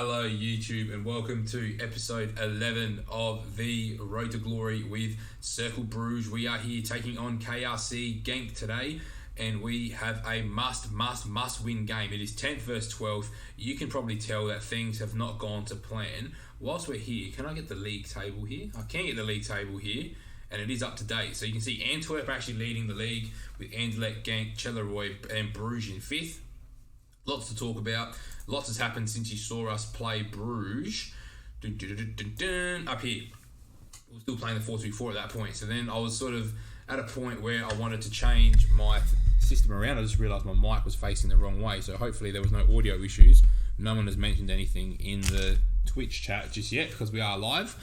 Hello YouTube and welcome to episode 11 of the Road to Glory with Cercle Brugge. We are here taking on KRC Genk today and we have a must win game. It is 10th versus 12th. You can probably tell that things have not gone to plan. Whilst we're here, can I get the league table here? I can get the league table here and it is up to date. So you can see Antwerp actually leading the league with Anderlecht, Genk, Charleroi and Brugge in 5th. Lots to talk about. Lots has happened since you saw us play Brugge. Up here. We were still playing the 4-2-4 at that point. So then I was sort of at a point where I wanted to change my system around. I just realised my mic was facing the wrong way. So hopefully there was no audio issues. No one has mentioned anything in the Twitch chat just yet because we are live.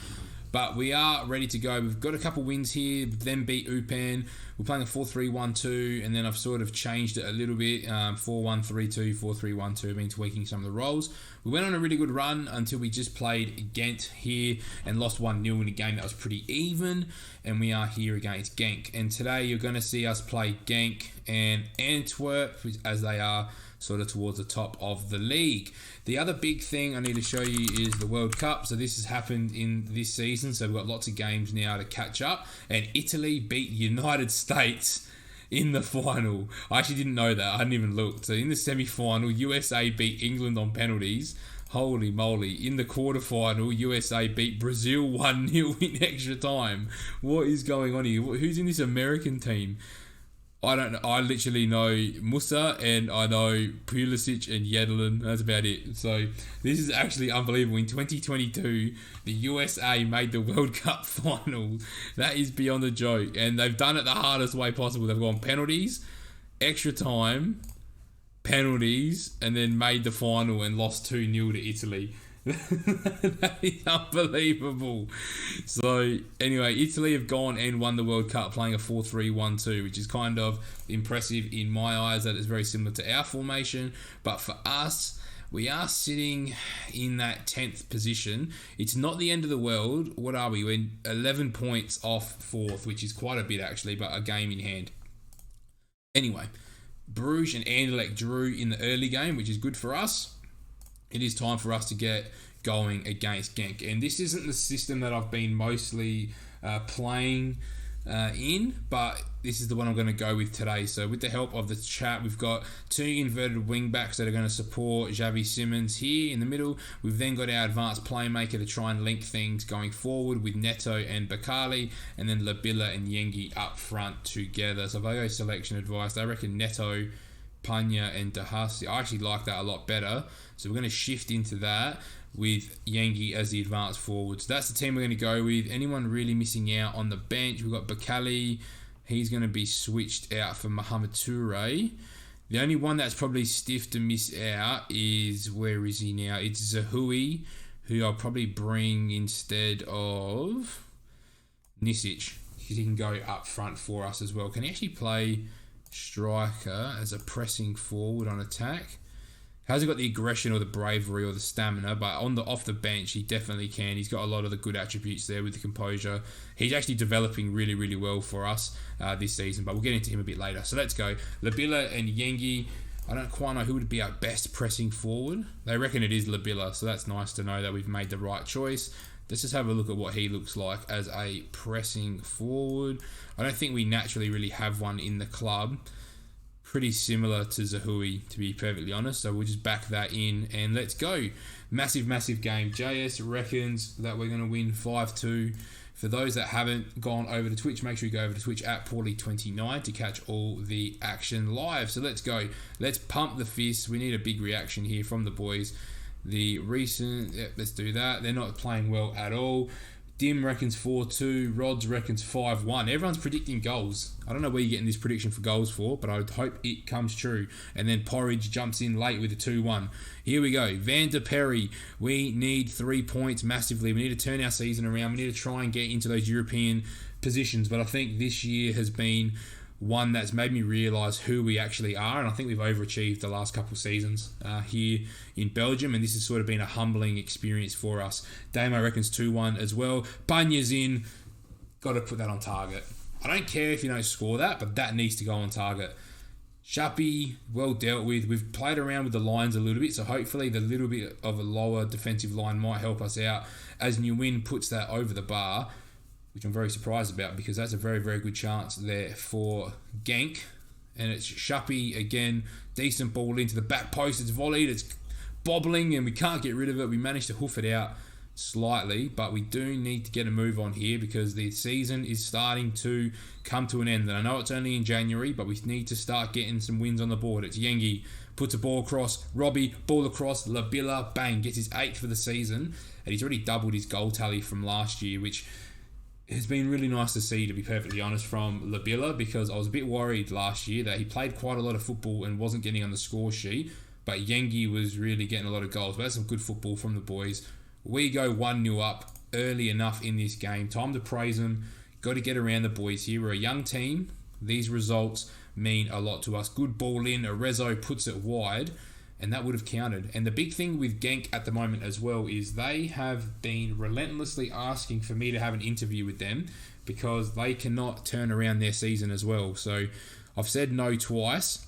But we are ready to go. We've got a couple wins here, then beat Upan. We're playing a 4-3-1-2, and then I've sort of changed it a little bit. 4-1-3-2, 4-3-1-2. I've been tweaking some of the roles. We went on a really good run until we just played Ghent here and lost 1-0 in a game that was pretty even. And we are here against Genk. And today you're going to see us play Genk and Antwerp, as they are sort of towards the top of the league. The other big thing I need to show you is the World Cup. So this has happened in this season. So we've got lots of games now to catch up. And Italy beat the United States in the final. I actually didn't know that. I hadn't even looked. So in the semi-final, USA beat England on penalties. Holy moly. In the quarterfinal, USA beat Brazil 1-0 in extra time. What is going on here? Who's in this American team? I don't know. I literally know Musa and I know Pulisic and Yedlin. That's about it. So this is actually unbelievable. In 2022, the USA made the World Cup final. That is beyond a joke. And they've done it the hardest way possible. They've gone penalties, extra time, penalties, and then made the final and lost 2-0 to Italy. That is unbelievable. So anyway, Italy have gone and won the World Cup playing a 4-3-1-2, which is kind of impressive in my eyes. That is very similar to our formation, but for us, we are sitting in that 10th position. It's not the end of the world. What are we? We're 11 points off 4th, which is quite a bit actually, but a game in hand. Anyway, Bruges and Anderlecht drew in the early game, which is good for us. It is time for us to get going against Genk. And this isn't the system that I've been mostly playing in, but this is the one I'm going to go with today. So with the help of the chat, we've got 2 inverted wing backs that are going to support Xavi Simons here in the middle. We've then got our advanced playmaker to try and link things going forward with Neto and Bakali, and then Labilla and Yengi up front together. So if I go selection advice, I reckon Neto, Panya and Dahasi. I actually like that a lot better. So we're going to shift into that with Yengi as the advanced forward. So that's the team we're going to go with. Anyone really missing out on the bench? We've got Bakali. He's going to be switched out for Mohamed Toure. The only one that's probably stiff to miss out is, where is he now? It's Zahui, who I'll probably bring instead of Nisic, because he can go up front for us as well. Can he actually play striker as a pressing forward on attack? Hasn't got the aggression or the bravery or the stamina, but off the bench he definitely can. He's got a lot of the good attributes there with the composure. He's actually developing really well for us this season, but we'll get into him a bit later. So let's go. Labilla and Yengi. I don't quite know who would be our best pressing forward. They reckon it is Labilla, so that's nice to know that we've made the right choice. Let's just have a look at what he looks like as a pressing forward. I don't think we naturally really have one in the club. Pretty similar to Zahui, to be perfectly honest. So we'll just back that in and let's go. Massive game. JS reckons that we're going to win 5-2. For those that haven't gone over to Twitch, make sure you go over to Twitch at Paulie29 to catch all the action live. So let's go. Let's pump the fist. We need a big reaction here from the boys. Let's do that. They're not playing well at all. Dim reckons 4-2. Rods reckons 5-1. Everyone's predicting goals. I don't know where you're getting this prediction for goals for, but I would hope it comes true. And then Porridge jumps in late with a 2-1. Here we go. Van der Perry. We need 3 points massively. We need to turn our season around. We need to try and get into those European positions. But I think this year has been one that's made me realise who we actually are, and I think we've overachieved the last couple of seasons here in Belgium, and this has sort of been a humbling experience for us. Damo reckons 2-1 as well. Panya's in. Got to put that on target. I don't care if you don't score that, but that needs to go on target. Sharpie, well dealt with. We've played around with the lines a little bit, so hopefully the little bit of a lower defensive line might help us out as Nguyen puts that over the bar, which I'm very surprised about because that's a very, very good chance there for Genk. And it's Sharpie again, decent ball into the back post. It's volleyed, it's bobbling, and we can't get rid of it. We managed to hoof it out slightly, but we do need to get a move on here because the season is starting to come to an end. And I know it's only in January, but we need to start getting some wins on the board. It's Yengi, puts a ball across, Robbie, ball across, Labilla, bang, gets his 8th for the season, and he's already doubled his goal tally from last year, which has been really nice to see, to be perfectly honest, from Labilla, because I was a bit worried last year that he played quite a lot of football and wasn't getting on the score sheet, but Yengi was really getting a lot of goals. But that's some good football from the boys. We go 1-0 up early enough in this game. Time to praise them. Got to get around the boys here. We're a young team. These results mean a lot to us. Good ball in. Arezzo puts it wide, and that would have counted. And the big thing with Genk at the moment as well is they have been relentlessly asking for me to have an interview with them because they cannot turn around their season as well. So I've said no twice,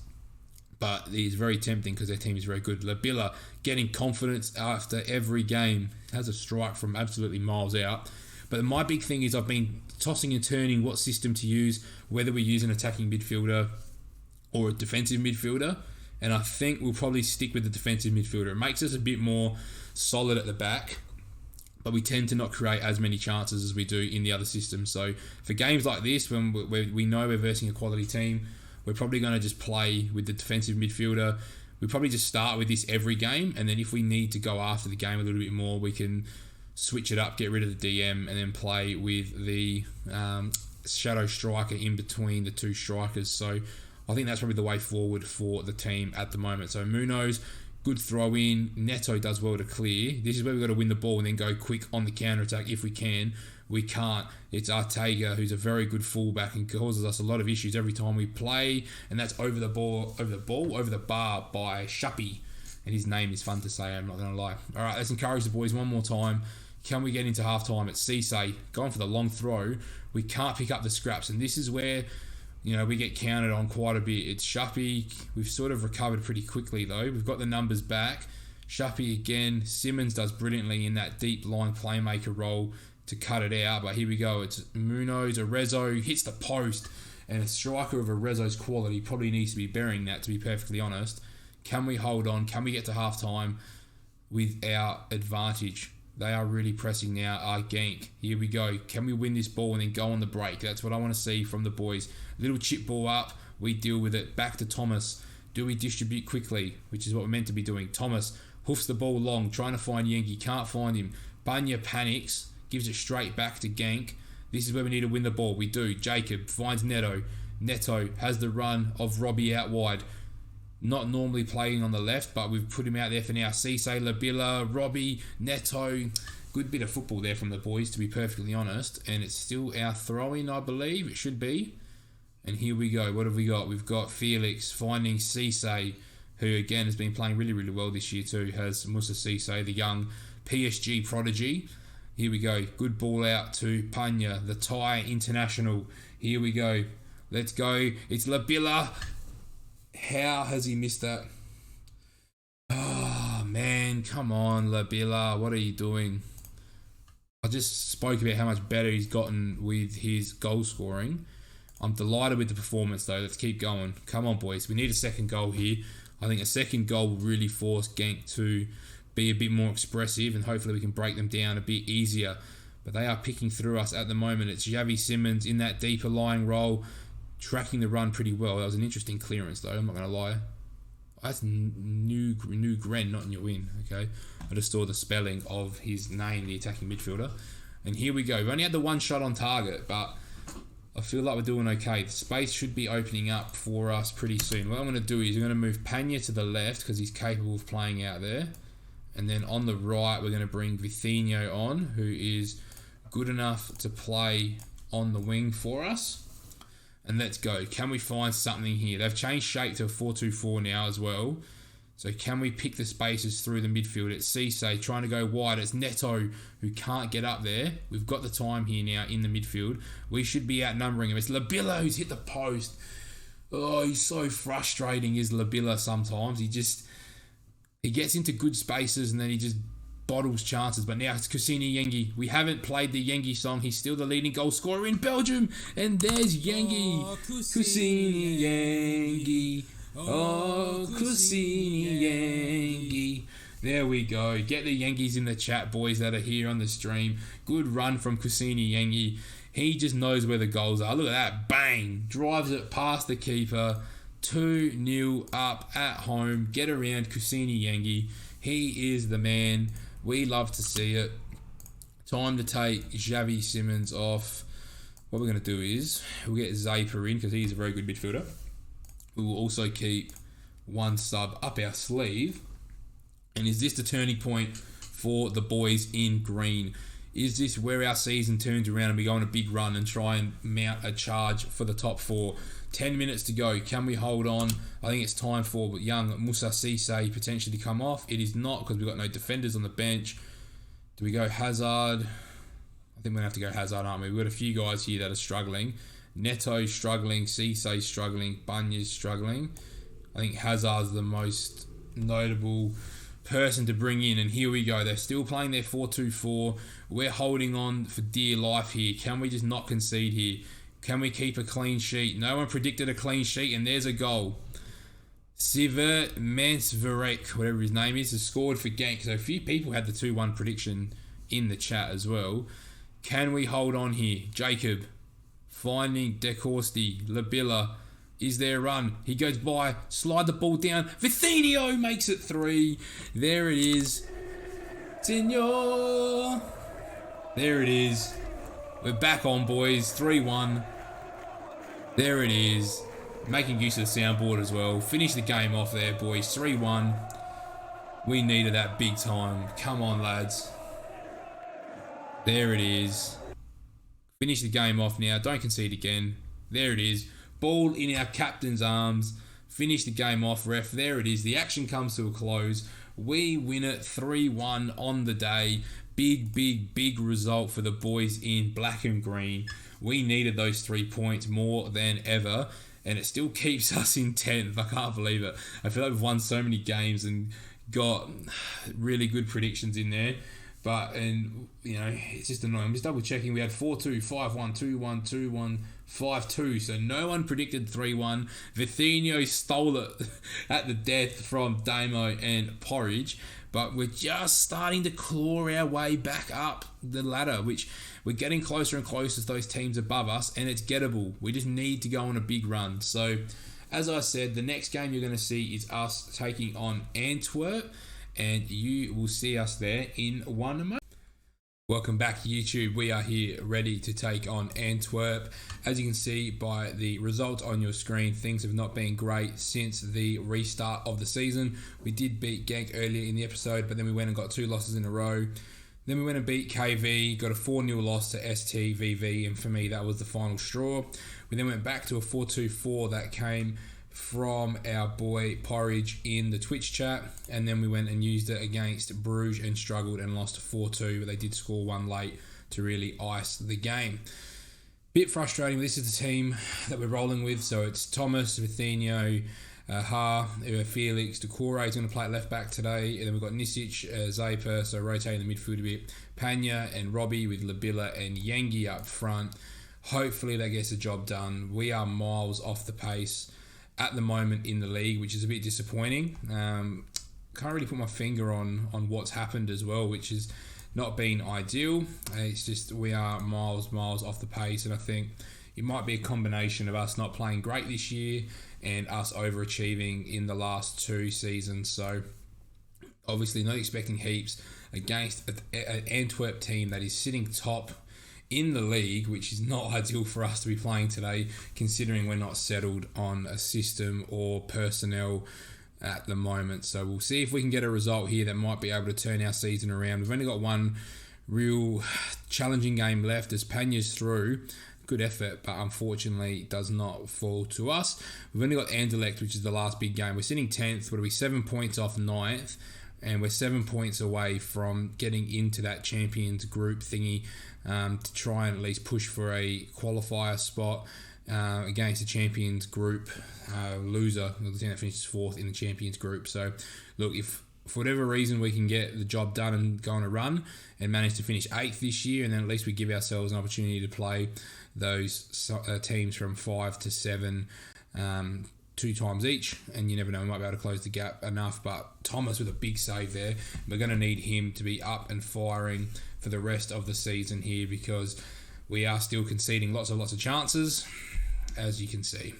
but it's very tempting because their team is very good. Labilla getting confidence after every game, has a strike from absolutely miles out. But my big thing is I've been tossing and turning what system to use, whether we use an attacking midfielder or a defensive midfielder. And I think we'll probably stick with the defensive midfielder. It makes us a bit more solid at the back, but we tend to not create as many chances as we do in the other systems. So for games like this, when we know we're versing a quality team, we're probably going to just play with the defensive midfielder. We probably just start with this every game, and then if we need to go after the game a little bit more, we can switch it up, get rid of the DM, and then play with the shadow striker in between the two strikers. So I think that's probably the way forward for the team at the moment. So Munoz, good throw in. Neto does well to clear. This is where we've got to win the ball and then go quick on the counter-attack if we can. We can't. It's Artega, who's a very good fullback and causes us a lot of issues every time we play. And that's over the bar by Sharpie. And his name is fun to say, I'm not going to lie. All right, let's encourage the boys one more time. Can we get into half-time? It's Cisse going for the long throw. We can't pick up the scraps. And this is where, we get counted on quite a bit. It's Sharpie. We've sort of recovered pretty quickly, though. We've got the numbers back. Sharpie again. Simmons does brilliantly in that deep line playmaker role to cut it out. But here we go. It's Munoz. Arezzo hits the post. And a striker of Arezzo's quality probably needs to be burying that, to be perfectly honest. Can we hold on? Can we get to half-time with our advantage? They are really pressing now. Genk. Here we go. Can we win this ball and then go on the break? That's what I want to see from the boys. Little chip ball up. We deal with it. Back to Thomas. Do we distribute quickly? Which is what we're meant to be doing. Thomas hoofs the ball long, trying to find Yengi. Can't find him. Banya panics. Gives it straight back to Genk. This is where we need to win the ball. We do. Jacob finds Neto. Neto has the run of Robbie out wide. Not normally playing on the left, but we've put him out there for now. Cisse, Labilla, Robbie, Neto. Good bit of football there from the boys, to be perfectly honest. And it's still our throw-in, I believe. It should be. And here we go. What have we got? We've got Felix finding Cisse, who again has been playing really, really well this year too. Has Musa Cisse, the young PSG prodigy. Here we go. Good ball out to Panya, the Thai international. Here we go. Let's go. It's Labilla. How has he missed that? Oh, man. Come on, Labilla. What are you doing? I just spoke about how much better he's gotten with his goal scoring. I'm delighted with the performance, though. Let's keep going. Come on, boys. We need a second goal here. I think a second goal will really force Genk to be a bit more expressive, and hopefully we can break them down a bit easier. But they are picking through us at the moment. It's Xavi Simmons in that deeper lying role, tracking the run pretty well. That was an interesting clearance, though. I'm not going to lie. That's New Gren, not Nguyen. Okay, I just saw the spelling of his name, the attacking midfielder. And here we go. We've only had the one shot on target, but I feel like we're doing okay. The space should be opening up for us pretty soon. What I'm going to do is I'm going to move Panya to the left because he's capable of playing out there. And then on the right, we're going to bring Vitinho on, who is good enough to play on the wing for us. And let's go. Can we find something here? They've changed shape to a 4-2-4 now as well. So can we pick the spaces through the midfield? It's Cisse trying to go wide. It's Neto who can't get up there. We've got the time here now in the midfield. We should be outnumbering him. It's Labilla who's hit the post. Oh, he's so frustrating, is Labilla sometimes. He gets into good spaces and then he just bottles chances. But now it's Kusini Yengi. We haven't played the Yengi song. He's still the leading goal scorer in Belgium. And there's Yengi. Oh, Kusini Yengi. Oh, Kusini Yengi. There we go. Get the Yankees in the chat, boys, that are here on the stream. Good run from Kusini Yengi. He just knows where the goals are. Look at that. Bang. Drives it past the keeper. 2-0 up at home. Get around Kusini Yengi. He is the man. We love to see it. Time to take Xavi Simons off. What we're going to do is we'll get Zaper in because he's a very good midfielder. We will also keep one sub up our sleeve. And is this the turning point for the boys in green? Is this where our season turns around and we go on a big run and try and mount a charge for the top four? 10 minutes to go. Can we hold on? I think it's time for young Moussa Cisse potentially to come off. It is not because we've got no defenders on the bench. Do we go Hazard? I think we're going to have to go Hazard, aren't we? We've got a few guys here that are struggling. Neto's struggling. Cisse's struggling. Bunya's struggling. I think Hazard's the most notable person to bring in, and here we go. They're still playing their 4-2-4. We're holding on for dear life here. Can we just not concede here? Can we keep a clean sheet? No one predicted a clean sheet, and there's a goal. Siver Mansverek, whatever his name is, has scored for Genk. So a few people had the 2-1 prediction in the chat as well. Can we hold on here? Jacob finding De Corsti, Labilla. Is there a run? He goes by, slide the ball down. Vithinho makes it 3. There it is. Senor. There it is. We're back on, boys. 3-1. There it is. Making use of the soundboard as well. Finish the game off there, boys. 3-1. We needed that big time. Come on, lads. There it is. Finish the game off now. Don't concede again. There it is. Ball in our captain's arms. Finish the game off, ref. There it is. The action comes to a close. We win it 3-1 on the day. Big result for the boys in black and green. We needed those 3 points more than ever. And it still keeps us in 10th. I can't believe it. I feel like we've won so many games and got really good predictions in there. It's just annoying. I'm just double checking. We had 4-2, 5-1, 2-1, 2-1, 5-2. So no one predicted 3-1. Vithinho stole it at the death from Damo and Porridge. But we're just starting to claw our way back up the ladder, which we're getting closer and closer to those teams above us, and it's gettable. We just need to go on a big run. So, as I said, the next game you're going to see is us taking on Antwerp, and you will see us there in 1 moment. Welcome back, YouTube. We are here ready to take on Antwerp. As you can see by the result on your screen, things have not been great since the restart of the season. We did beat Genk earlier in the episode, but then we went and got 2 losses in a row. Then we went and beat KV, got a 4-0 loss to STVV, and for me, that was the final straw. We then went back to a 4-2-4 that came from our boy Porridge in the Twitch chat, and then we went and used it against Brugge and struggled and lost 4-2, but they did score 1 late to really ice the game. Bit frustrating. This is the team that we're rolling with, so it's Thomas, Vithinho, Felix, Decore is going to play at left back today, and then we've got Nisic, Zaper, so rotating the midfield a bit, Panya and Robbie with Labilla and Yengi up front. Hopefully that gets the job done. We are miles off the pace at the moment in the league, which is a bit disappointing. Can't really put my finger on what's happened as well, which has not been ideal. It's just we are miles off the pace, and I think it might be a combination of us not playing great this year and us overachieving in the last 2 seasons. So obviously not expecting heaps against an Antwerp team that is sitting top in the league, which is not ideal for us to be playing today, considering we're not settled on a system or personnel at the moment. So we'll see if we can get a result here that might be able to turn our season around. We've only got one real challenging game left as Panya's through. Good effort, but unfortunately does not fall to us. We've only got Anderlecht, which is the last big game. We're sitting 10th. What are we? 7 points off 9th. And we're 7 points away from getting into that Champions group thingy to try and at least push for a qualifier spot. against the Champions Group loser, the team that finishes 4th in the Champions Group. So, look, if for whatever reason we can get the job done and go on a run and manage to finish 8th this year, and then at least we give ourselves an opportunity to play those teams from 5 to 7 2 times each, and you never know, we might be able to close the gap enough. But Thomas with a big save there. We're going to need him to be up and firing for the rest of the season here, because we are still conceding lots of chances, as you can see.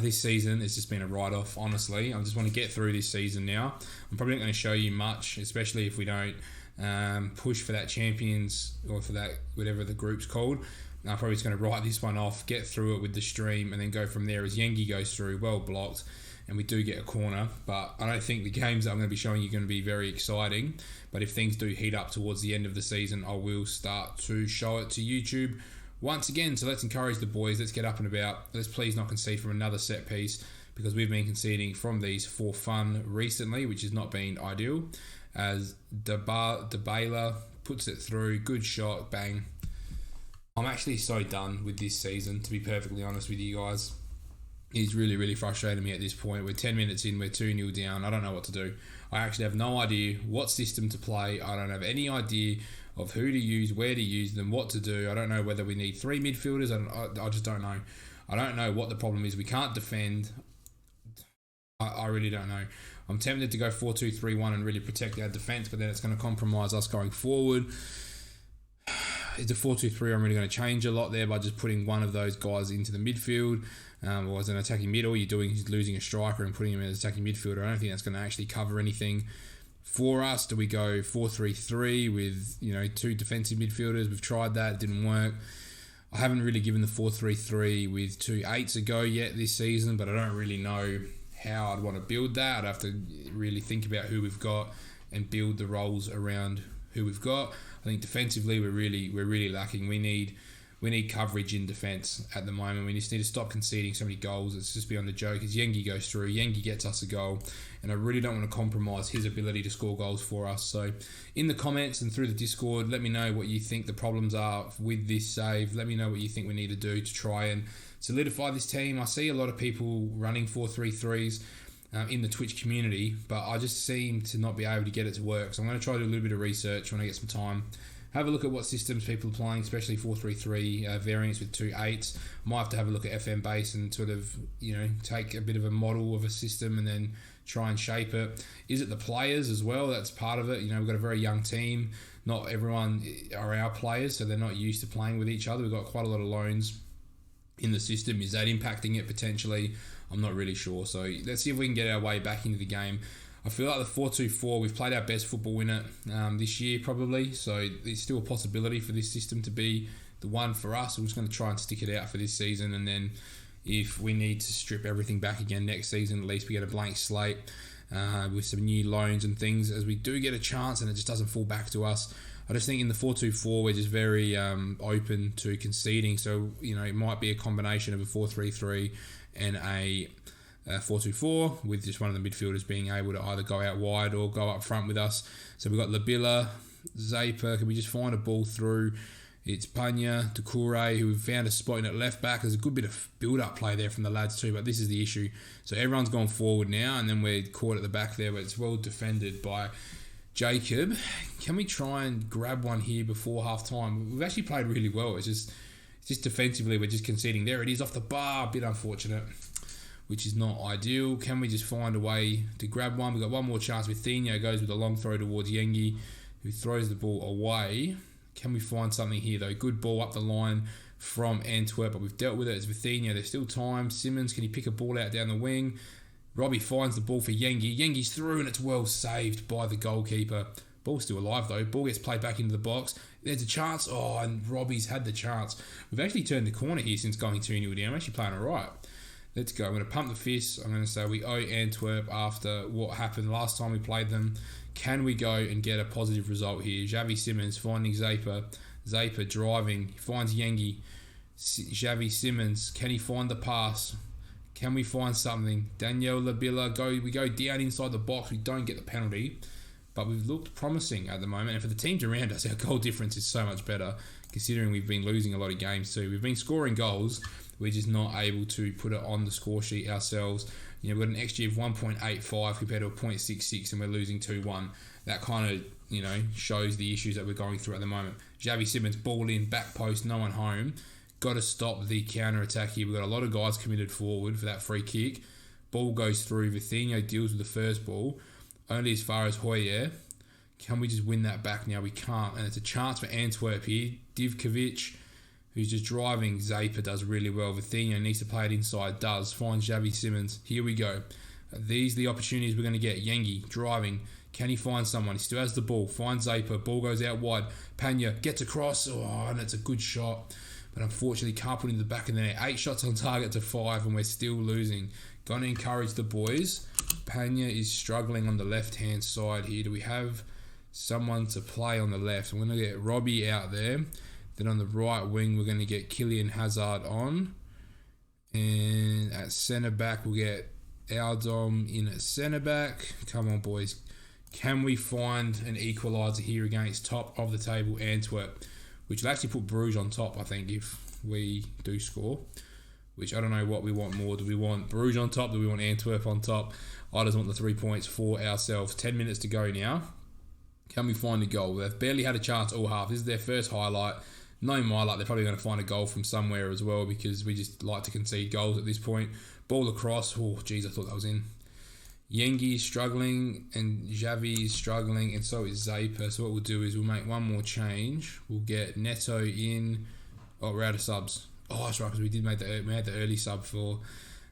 This season has just been a write-off, honestly. I just want to get through this season now. I'm probably not going to show you much, especially if we don't push for that Champions, or for that, whatever the group's called. I'm probably just going to write this one off, get through it with the stream, and then go from there as Yengi goes through, well blocked, and we do get a corner. But I don't think the games that I'm going to be showing you are going to be very exciting. But if things do heat up towards the end of the season, I will start to show it to YouTube once again. So let's encourage the boys. Let's get up and about. Let's please not concede from another set piece, because we've been conceding from these for fun recently, which has not been ideal. As DeBala puts it through. Good shot. Bang. I'm actually so done with this season, to be perfectly honest with you guys. It's really frustrating me at this point. We're 10 minutes in. We're 2-0 down. I don't know what to do. I actually have no idea what system to play. I don't have any idea of who to use, where to use them, what to do. I don't know whether we need 3 midfielders. I just don't know. I don't know what the problem is. We can't defend. I really don't know. I'm tempted to go 4-2-3-1 and really protect our defence, but then it's going to compromise us going forward. Is the 4-2-3 I'm really going to change a lot there by just putting one of those guys into the midfield, or as an attacking mid? All you're doing is losing a striker and putting him as attacking midfielder. I don't think that's going to actually cover anything for us. Do we go 4-3-3 with 2 defensive midfielders? We've tried that, it didn't work. I haven't really given the 4-3-3 with 2 8s a go yet this season, but I don't really know how I'd want to build that. I'd have to really think about who we've got and build the roles around who we've got. I think defensively we're really lacking. We need coverage in defence at the moment. We just need to stop conceding so many goals. It's just beyond the joke. As Yengi goes through, Yengi gets us a goal, and I really don't want to compromise his ability to score goals for us. So in the comments and through the Discord, let me know what you think the problems are with this save. Let me know what you think we need to do to try and solidify this team. I see a lot of people running 4-3-3s in the Twitch community, but I just seem to not be able to get it to work. So I'm going to try to do a little bit of research when I get some time. Have a look at what systems people are playing, especially 4-3-3 variants with 2 8s. Might have to have a look at FM base and sort of, take a bit of a model of a system and then try and shape it. Is it the players as well? That's part of it. We've got a very young team. Not everyone are our players, so they're not used to playing with each other. We've got quite a lot of loans in the system. Is that impacting it potentially? I'm not really sure. So let's see if we can get our way back into the game. I feel like the 4-2-4, we've played our best football in it this year probably. So there's still a possibility for this system to be the one for us. I'm just going to try and stick it out for this season. And then if we need to strip everything back again next season, at least we get a blank slate with some new loans and things as we do get a chance and it just doesn't fall back to us. I just think in the 4-2-4, we're just very open to conceding. So, it might be a combination of a 4-3-3 and a 4-2-4 with just one of the midfielders being able to either go out wide or go up front with us. So we've got Labilla, Zaper. Can we just find a ball through? It's Panya, Doucouré, who we've found a spot in at left back. There's a good bit of build-up play there from the lads too, but this is the issue. So everyone's gone forward now, and then we're caught at the back there, but it's well defended by Jacob. Can we try and grab one here before half-time? We've actually played really well. It's just defensively, we're just conceding. There it is, off the bar. A bit unfortunate, which is not ideal. Can we just find a way to grab one? We've got one more chance. Vitinho goes with a long throw towards Yengi, who throws the ball away. Can we find something here, though? Good ball up the line from Antwerp, but we've dealt with it. It's Vitinho. There's still time. Simmons, can he pick a ball out down the wing? Robbie finds the ball for Yengi. Yengi's through, and it's well saved by the goalkeeper. Ball's still alive, though. Ball gets played back into the box. There's a chance. Oh, and Robbie's had the chance. We've actually turned the corner here since going 2-0 down. I'm actually playing all right. Let's go. I'm going to pump the fist. I'm going to say we owe Antwerp after what happened last time we played them. Can we go and get a positive result here? Xavi Simmons finding Zaper. Zaper driving. He finds Yengi. Xavi Simmons. Can he find the pass? Can we find something? Daniel Labilla. We go down inside the box. We don't get the penalty. But we've looked promising at the moment. And for the teams around us, our goal difference is so much better. considering we've been losing a lot of games too. We've been scoring goals, we're just not able to put it on the score sheet ourselves. We've got an XG of 1.85 compared to a 0.66, and we're losing 2-1. That kind of, shows the issues that we're going through at the moment. Xavi Simons, ball in, back post, no one home. Got to stop the counter-attack here. We've got a lot of guys committed forward for that free kick. Ball goes through. Vitinho deals with the first ball. Only as far as Hoyer. Can we just win that back now? We can't. And it's a chance for Antwerp here. Divkovic, who's just driving. Zaper does really well. Vitinho needs to play it inside. Does. Finds Xavi Simons. Here we go. These are the opportunities we're going to get. Yengi driving. Can he find someone? He still has the ball. Finds Zaper. Ball goes out wide. Pena gets across. Oh, and it's a good shot. But unfortunately, can't put it in the back of the net. 8 shots on target to 5, and we're still losing. Going to encourage the boys. Pena is struggling on the left-hand side here. Do we have someone to play on the left? I'm going to get Robbie out there. Then on the right wing, we're going to get Kylian Hazard on. And at centre-back, we'll get Aldom in at centre-back. Come on, boys. Can we find an equaliser here against top of the table Antwerp? Which will actually put Brugge on top, I think, if we do score. Which I don't know what we want more. Do we want Brugge on top? Do we want Antwerp on top? I just want the 3 points for ourselves. 10 minutes to go now. Can we find a goal? They've barely had a chance all half. This is their first highlight. No my luck, they're probably going to find a goal from somewhere as well, because we just like to concede goals at this point. Ball across. Oh, jeez, I thought that was in. Yengi is struggling and Xavi is struggling, and so is Zaper. So what we'll do is we'll make one more change. We'll get Neto in. Oh, we're out of subs. Oh, that's right, because we had the early sub for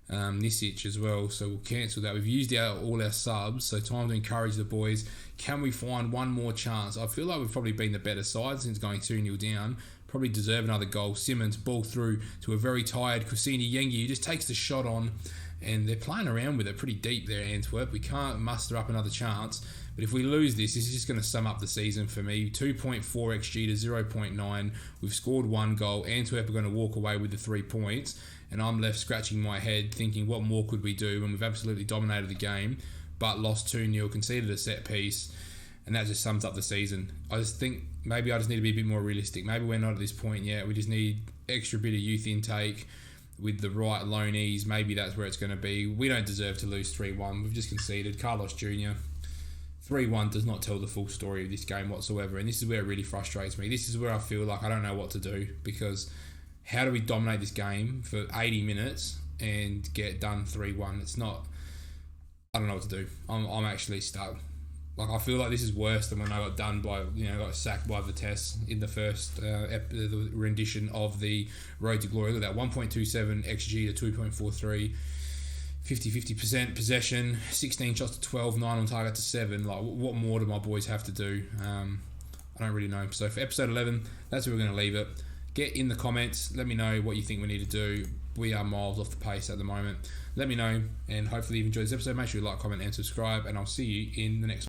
Nisic as well. So we'll cancel that. We've used all our subs, so time to encourage the boys. Can we find one more chance? I feel like we've probably been the better side since going 2-0 down. Probably deserve another goal. Simmons, ball through to a very tired Kusini Yengi, who just takes the shot on. And they're playing around with it pretty deep there, Antwerp. We can't muster up another chance. But if we lose this is just going to sum up the season for me. 2.4 XG to 0.9. We've scored 1 goal. Antwerp are going to walk away with the 3 points. And I'm left scratching my head thinking, what more could we do? And we've absolutely dominated the game, but lost 2-0, conceded a set piece. And that just sums up the season. I just think maybe I just need to be a bit more realistic. Maybe we're not at this point yet. We just need extra bit of youth intake. With the right loanees, maybe that's where it's going to be. We don't deserve to lose 3-1. We've just conceded. Carlos Jr. 3-1 does not tell the full story of this game whatsoever. And this is where it really frustrates me. This is where I feel like I don't know what to do. Because how do we dominate this game for 80 minutes and get done 3-1? It's not... I don't know what to do. I'm actually stuck. Like, I feel like this is worse than when I got done by, got sacked by Vitesse in the first the rendition of the Road to Glory. Look at that, 1.27 XG to 2.43, 50% possession, 16 shots to 12, 9 on target to 7. Like, what more do my boys have to do? I don't really know. So for episode 11, that's where we're going to leave it. Get in the comments. Let me know what you think we need to do. We are miles off the pace at the moment. Let me know, and hopefully you've enjoyed this episode. Make sure you like, comment, and subscribe, and I'll see you in the next one.